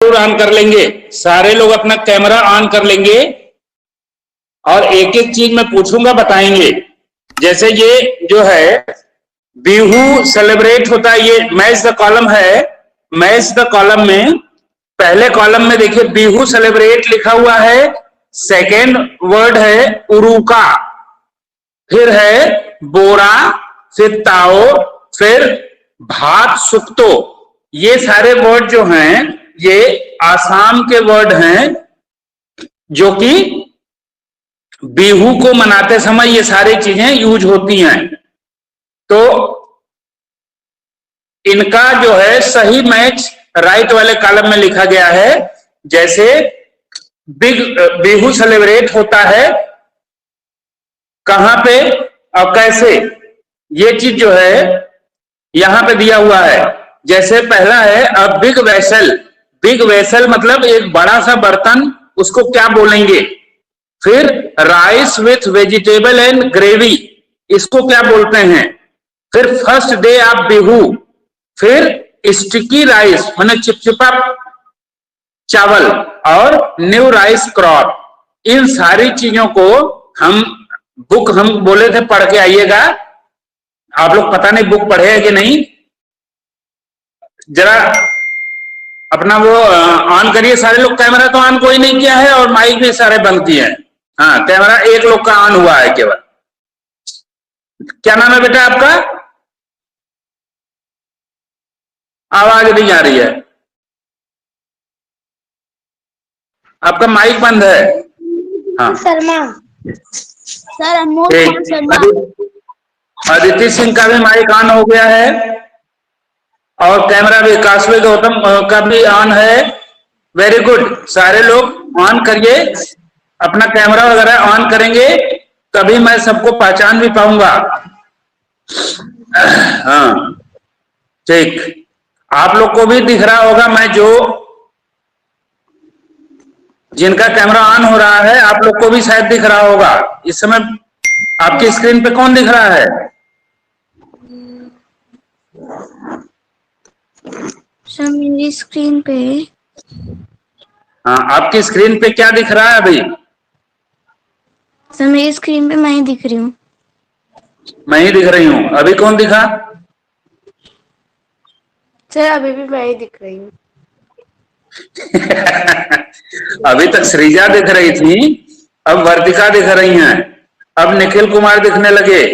जरूर ऑन कर लेंगे, सारे लोग अपना कैमरा ऑन कर लेंगे और एक एक चीज मैं पूछूंगा, बताएंगे। जैसे ये जो है बिहू सेलिब्रेट होता है, ये मैच द कॉलम है। मैच द कॉलम में पहले कॉलम में देखिए बिहू सेलिब्रेट लिखा हुआ है, सेकेंड वर्ड है उरुका, फिर है बोरा, फिर ताओ, फिर भात सुक्तो। ये सारे वर्ड जो हैं ये आसाम के वर्ड हैं, जो कि बिहू को मनाते समय ये सारी चीजें यूज होती हैं। तो इनका जो है सही मैच राइट वाले कॉलम में लिखा गया है। जैसे बिहू सेलिब्रेट होता है कहां पे और कैसे, ये चीज जो है यहां पे दिया हुआ है। जैसे पहला है a big vessel, big vessel मतलब एक बड़ा सा बर्तन, उसको क्या बोलेंगे। फिर rice with vegetable and gravy, इसको क्या बोलते हैं। फिर फर्स्ट डे ऑफ बिहू, फिर स्टिकी राइस माने चिपचिपा चावल, और न्यू राइस क्रॉप। इन सारी चीजों को हम बोले थे पढ़ के आइएगा। आप लोग पता नहीं बुक पढ़े हैं कि नहीं, जरा अपना वो ऑन करिए। सारे लोग कैमरा तो ऑन कोई नहीं किया है और माइक भी सारे बंद किए हैं। हाँ, कैमरा एक लोग का ऑन हुआ है केवल। क्या नाम है बेटा आपका? आवाज नहीं आ रही है, आपका माइक बंद है। हाँ शर्मा सर, अनमोल शर्मा। अदिति सिंह का भी माइक ऑन हो गया है और कैमरा भी काशवी गौतम का भी ऑन है। वेरी गुड, सारे लोग ऑन करिए, अपना कैमरा वगैरह ऑन करेंगे तभी मैं सबको पहचान भी पाऊंगा। हाँ ठीक, आप लोग को भी दिख रहा होगा, मैं जो जिनका कैमरा ऑन हो रहा है आप लोग को भी शायद दिख रहा होगा। इस समय आपकी स्क्रीन पे कौन दिख रहा है? सर मेरी स्क्रीन पे, हाँ, आपकी स्क्रीन पे क्या दिख रहा है अभी? सर मेरी स्क्रीन पे मैं ही दिख रही हूँ। मैं ही दिख रही हूँ, अभी कौन दिखा? सर अभी भी मैं ही दिख रही हूँ। अभी तक सृजा दिख रही थी, अब वर्तिका दिख रही हैं, अब निखिल कुमार दिखने लगे।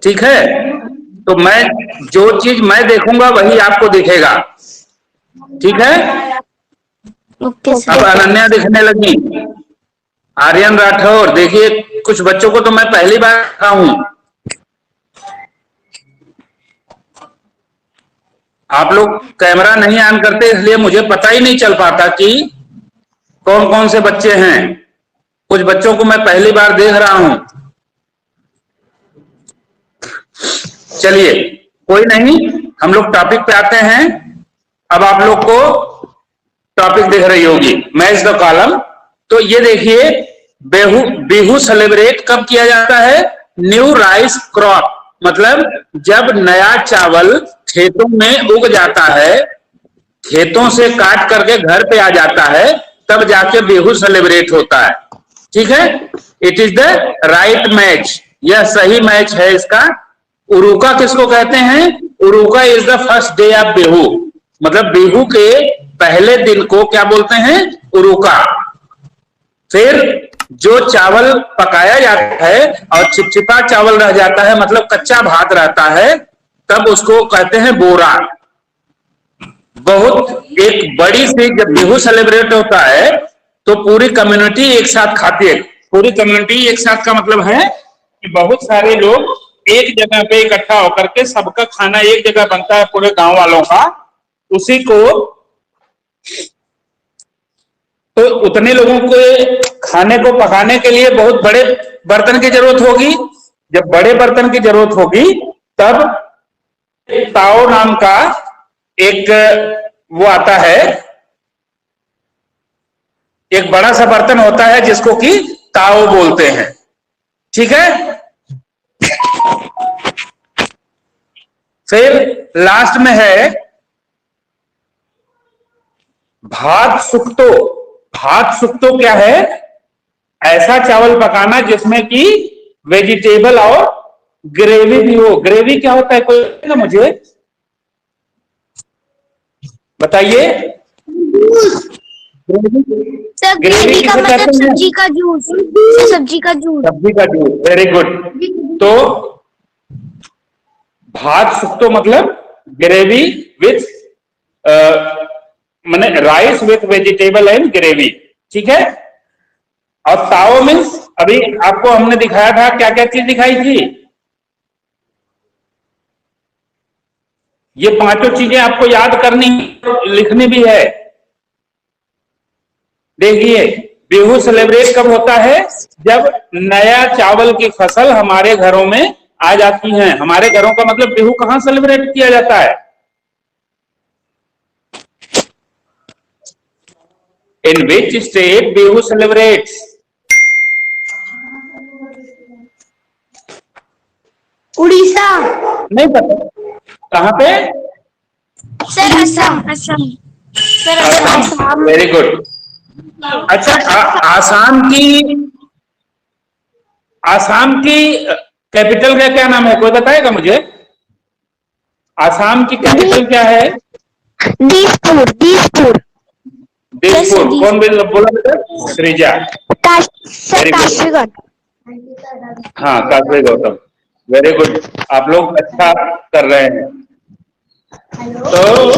ठीक है, तो मैं जो चीज मैं देखूंगा वही आपको दिखेगा। ठीक है, ओके सर। अब अनन्या दिखने लगी, आर्यन राठौर। देखिए कुछ बच्चों को तो मैं पहली बार देखा हूं। आप लोग कैमरा नहीं ऑन करते इसलिए मुझे पता ही नहीं चल पाता कि कौन कौन से बच्चे हैं। कुछ बच्चों को मैं पहली बार देख रहा हूं। चलिए कोई नहीं, हम लोग टॉपिक पे आते हैं। अब आप लोग को टॉपिक दिख रही होगी, मैच द कॉलम। तो ये देखिए बिहू सेलिब्रेट कब किया जाता है? न्यू राइस क्रॉप, मतलब जब नया चावल खेतों में उग जाता है, खेतों से काट करके घर पे आ जाता है, तब जाके बिहू सेलिब्रेट होता है। ठीक है, it is the right match, यह सही मैच है इसका। उरुका किसको कहते हैं? Uruka is the first day of Bihu, मतलब बिहू के पहले दिन को क्या बोलते हैं? उरुका। फिर जो चावल पकाया जाता है और चिपचिपा चावल रह जाता है, मतलब कच्चा भात रहता है, तब उसको कहते हैं बोरा। बहुत एक बड़ी सी जब बिहू सेलिब्रेट होता है तो पूरी कम्युनिटी एक साथ खाती है। पूरी कम्युनिटी एक साथ का मतलब है कि बहुत सारे लोग एक जगह पे इकट्ठा होकर के सबका खाना एक जगह बनता है, पूरे गांव वालों का। उसी को तो उतने लोगों को खाने को पकाने के लिए बहुत बड़े बर्तन की जरूरत होगी। जब बड़े बर्तन की जरूरत होगी तब ताओ नाम का एक वो आता है, एक बड़ा सा बर्तन होता है जिसको कि ताओ बोलते हैं। ठीक है, फिर लास्ट में है भात सुक्तो, भात सुक्तो क्या है? ऐसा चावल पकाना जिसमें कि वेजिटेबल और ग्रेवी भी हो। ग्रेवी क्या होता है, कोई ना मुझे बताइए। सर ग्रेवी ग्रेवी का किसे मतलब कहते हैं? सब्जी का जूस। सर सब्जी का जूस। सब्जी का जूस, वेरी गुड। तो भात सुक्तो मतलब ग्रेवी विथ माने rice with vegetable and gravy, ठीक है। और ताओ मीन्स अभी आपको हमने दिखाया था, क्या क्या चीज दिखाई थी? ये पांचों चीजें आपको याद करनी, लिखनी भी है। देखिए, बिहू सेलिब्रेट कब होता है? जब नया चावल की फसल हमारे घरों में आ जाती है। हमारे घरों का मतलब बिहू कहां सेलिब्रेट किया जाता है? In which state Bihu celebrates? Orissa. नहीं पता, कहां पे? Sir Assam. Assam. Sir Assam. Very good. अच्छा, आसाम की, आसाम की कैपिटल का क्या नाम है, कोई बताएगा मुझे? आसाम की कैपिटल क्या है? दीसपुर। दीसपुर। दिसपुर। कौन बोला बेटा? Shreeja. Sir very good. Kashigarh. हाँ, काशवी गौतम, वेरी गुड। आप लोग अच्छा कर रहे हैं। तो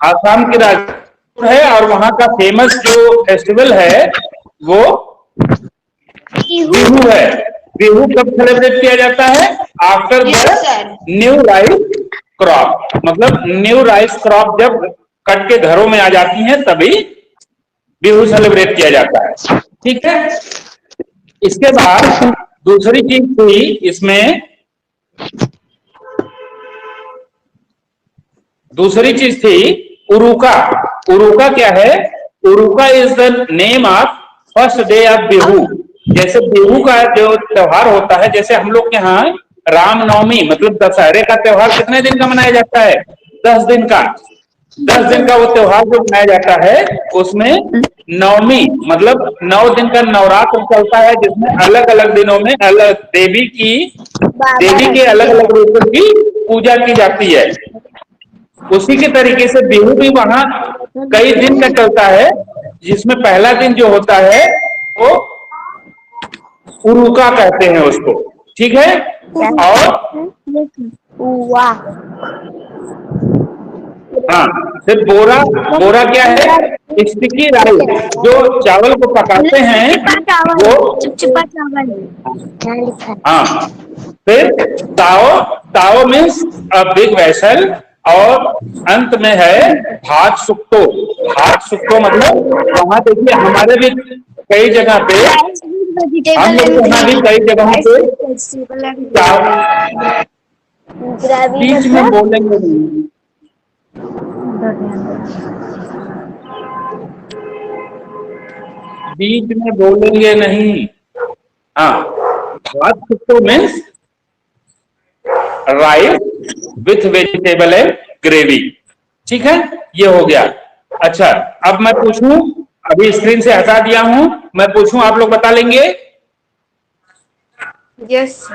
आसाम की राजधानी है और वहां का फेमस जो फेस्टिवल है वो बिहू है। बिहू कब सेलिब्रेट किया जाता है? After the new rice crop, मतलब न्यू राइस क्रॉप जब कट के घरों में आ जाती हैं तभी बिहू सेलिब्रेट किया जाता है, ठीक है। इसके बाद दूसरी चीज थी इसमें, दूसरी चीज थी उरुका। उरुका क्या है? Uruka is the name of first day of Bihu. जैसे बिहू का जो त्योहार होता है, जैसे हम लोग के यहाँ रामनवमी मतलब दशहरे का त्योहार कितने दिन का मनाया जाता है? 10 दिन का। 10 दिन का वो त्योहार जो मनाया जाता है उसमें नवमी मतलब 9 दिन का नवरात्र चलता है, जिसमें अलग अलग दिनों में अलग देवी के अलग अलग रूपों की पूजा की जाती है। उसी के तरीके से बिहू भी वहां कई दिन का चलता है, जिसमें पहला दिन जो होता है वो उरुका कहते हैं उसको, ठीक है। और वाह। हाँ, फिर बोरा। बोरा क्या है? स्टिकी राइस, जो चावल को पकाते हैं चिपचिपा चावल। वो। चिपचिपा चावल। हाँ, फिर ताओ। ताओ मीन्स अ बिग वेसल। और अंत में है भात सुक्तो। भात सुक्तो मतलब वहां देखिए हमारे भी कई जगह पे, हम वेजिटेबल लोग एंड के यहाँ भी ग्रेवी। कई जगहों पे वेजिटेबल एंड चा- ग्रेवी बीच में मतलब बोलेंगे नहीं, बीच में बोलेंगे नहीं। हाँ, bhat shukto means rice with vegetable and gravy, ठीक है। ये हो गया। अच्छा, अब मैं पूछूं, अभी स्क्रीन से हटा दिया हूं, मैं पूछूं, आप लोग बता लेंगे? यस।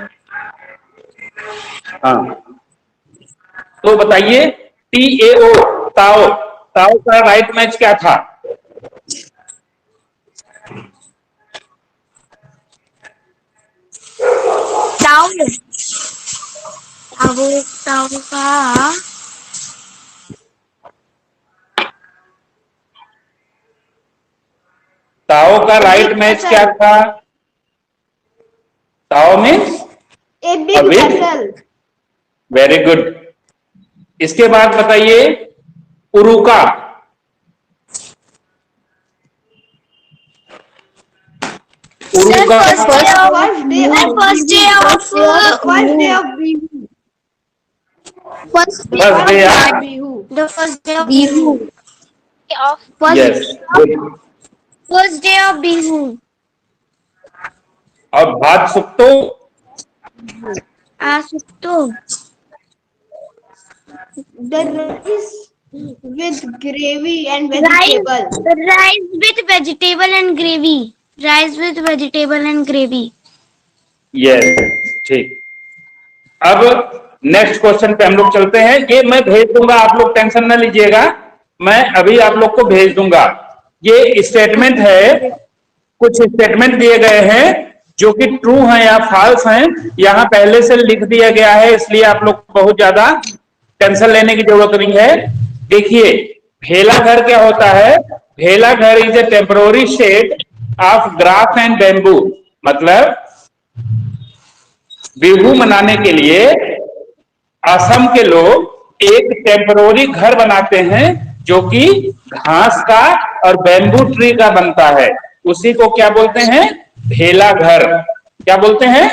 हाँ, तो बताइए। TAO, ताओ। ताओ का राइट मैच क्या था? ताऊ। अब ताऊ का ताओ का राइट मैच क्या था? ताओ means a big vessel. Very good. इसके बाद बताइए Uruka. Sir Uruka first day of first day first day of of, Bihu. The first day of Bihu. Yes, good. First day of Bihu. और भात सुक्तो? आ shukto. The with gravy and vegetable. Rice with vegetable and gravy. Rice with vegetable and gravy. Yes, ठीक। अब next question पे हम लोग चलते हैं। ये मैं भेज दूंगा, आप लोग टेंशन ना लीजिएगा, मैं अभी आप लोग को भेज दूंगा। ये स्टेटमेंट है, कुछ स्टेटमेंट दिए गए हैं जो कि ट्रू हैं या फॉल्स हैं, यहां पहले से लिख दिया गया है, इसलिए आप लोग को बहुत ज्यादा टेंशन लेने की जरूरत नहीं है। देखिए, भेला घर क्या होता है? Bhela ghar is a temporary shed of grass and bamboo. मतलब बिहू मनाने के लिए असम के लोग एक टेम्पररी घर बनाते हैं जो कि घास का और बैम्बू ट्री का बनता है। उसी को क्या बोलते हैं? भेला घर। क्या बोलते हैं?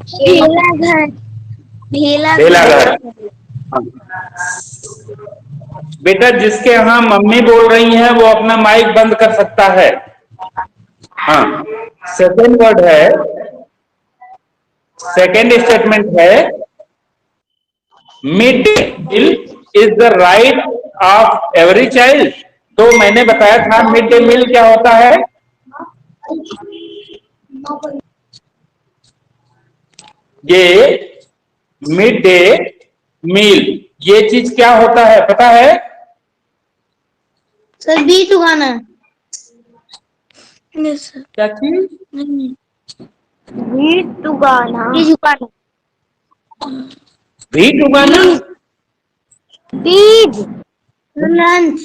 भेला घर। भेला घर। बेटा, जिसके यहां मम्मी बोल रही हैं वो अपना माइक बंद कर सकता है। हाँ, सेकेंड वर्ड है, सेकेंड स्टेटमेंट है, mid day meal is the right of every child. तो मैंने बताया था मिड डे मील क्या होता है? ये मिड डे मील, ये चीज क्या होता है पता है? सर बीज उगाना। Yes, sir. क्या चीज? बीज उगाना। बीज उगाना? बीज लंच।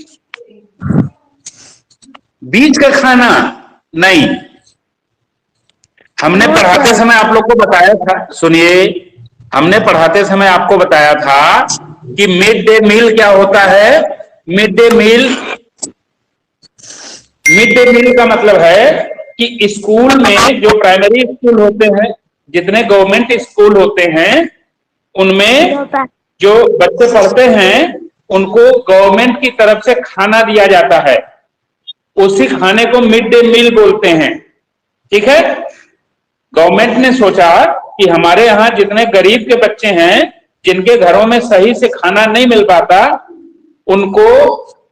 बीज का खाना नहीं। हमने पढ़ाते समय आप लोग को बताया था, सुनिए, हमने पढ़ाते समय आपको बताया था कि मिड डे मील क्या होता है। Mid day meal, mid day meal का मतलब है कि स्कूल में जो प्राइमरी स्कूल होते हैं, जितने गवर्नमेंट स्कूल होते हैं, उनमें जो बच्चे पढ़ते हैं उनको गवर्नमेंट की तरफ से खाना दिया जाता है, उसी खाने को मिड डे मील बोलते हैं। ठीक है? गवर्नमेंट ने सोचा कि हमारे यहाँ जितने गरीब के बच्चे हैं, जिनके घरों में सही से खाना नहीं मिल पाता, उनको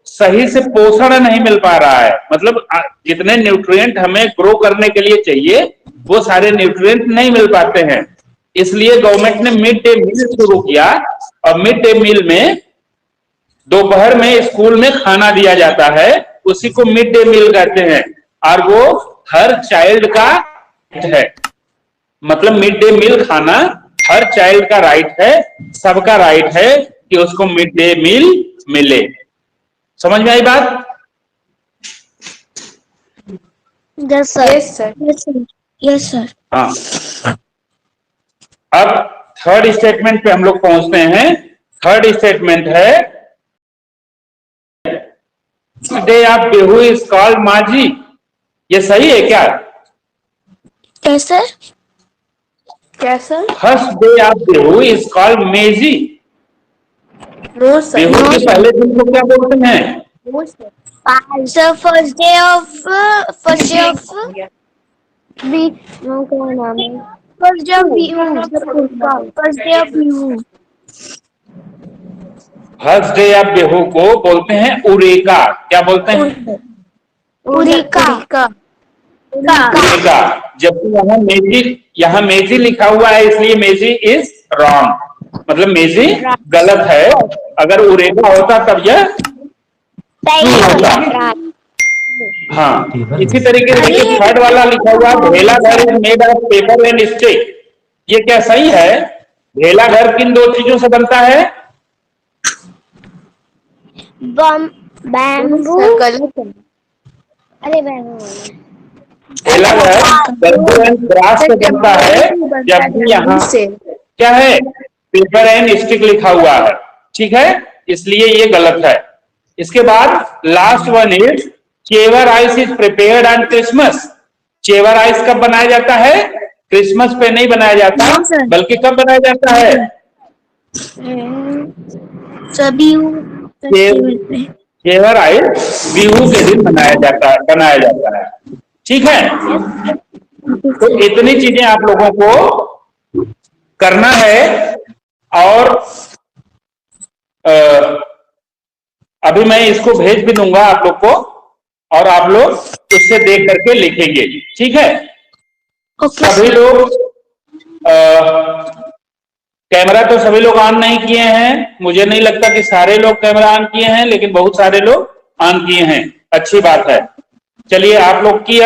सही से पोषण नहीं मिल पा रहा है, मतलब जितने न्यूट्रिएंट हमें ग्रो करने के लिए चाहिए वो सारे न्यूट्रिएंट नहीं मिल पाते हैं। इसलिए गवर्नमेंट ने मिड डे मील शुरू किया, और मिड डे मील में दोपहर में स्कूल में खाना दिया जाता है, उसी को मिड डे मील कहते हैं, और वो हर चाइल्ड का है। मतलब मिड डे मील खाना हर चाइल्ड का राइट है, सबका राइट है कि उसको मिड डे मील मिले। समझ में आई बात? Yes, sir. Yes, sir. Yes, sir. Yes, sir. हाँ, अब थर्ड स्टेटमेंट पे हम लोग पहुंचते हैं। थर्ड स्टेटमेंट है, day of Bihu is called माझी। ये सही है क्या? कैसे? First day of Bihu is called मेजी। No, sir. बिहू के पहले दिन को क्या बोलते हैं? So first day of week. No, क्या नाम है? First day of Bihu. First day of Bihu. First day of Bihu को बोलते हैं उरेका। क्या बोलते हैं? उरिका. उरेका। जबकि यहाँ मेजी लिखा हुआ है, इसलिए मेजी इज रॉन्ग, मतलब मेजी गलत है। अगर उरेका होता तब यह ट्रू होता। हाँ, इसी तरीके से देखिए, थर्ड वाला लिखा हुआ भेला ghar is made of paper and stick. ये क्या सही है? भेला घर किन दो चीजों से बनता है? बैम्बू. अरे बैम्बू. भेला घर बैम्बू एंड ग्रास से बनता है, जबकि यहाँ क्या है? पेपर एंड स्टिक लिखा हुआ है। ठीक है, इसलिए ये गलत है। इसके बाद लास्ट वन इज चेवर ice is prepared on Christmas. चेवर आइस कब बनाया जाता है? क्रिसमस पे नहीं बनाया जाता, बल्कि कब बनाया जाता है? सभी चेवर आइस बिहू के दिन बनाया जाता है। ठीक है, तो इतनी चीजें आप लोगों को करना है, और अभी मैं इसको भेज भी दूंगा आप लोग को, और आप लोग उससे देख करके लिखेंगे, ठीक है। ओके सभी लोग कैमरा तो सभी लोग ऑन नहीं किए हैं, मुझे नहीं लगता कि सारे लोग कैमरा ऑन किए हैं, लेकिन बहुत सारे लोग ऑन किए हैं, अच्छी बात है। चलिए आप लोग की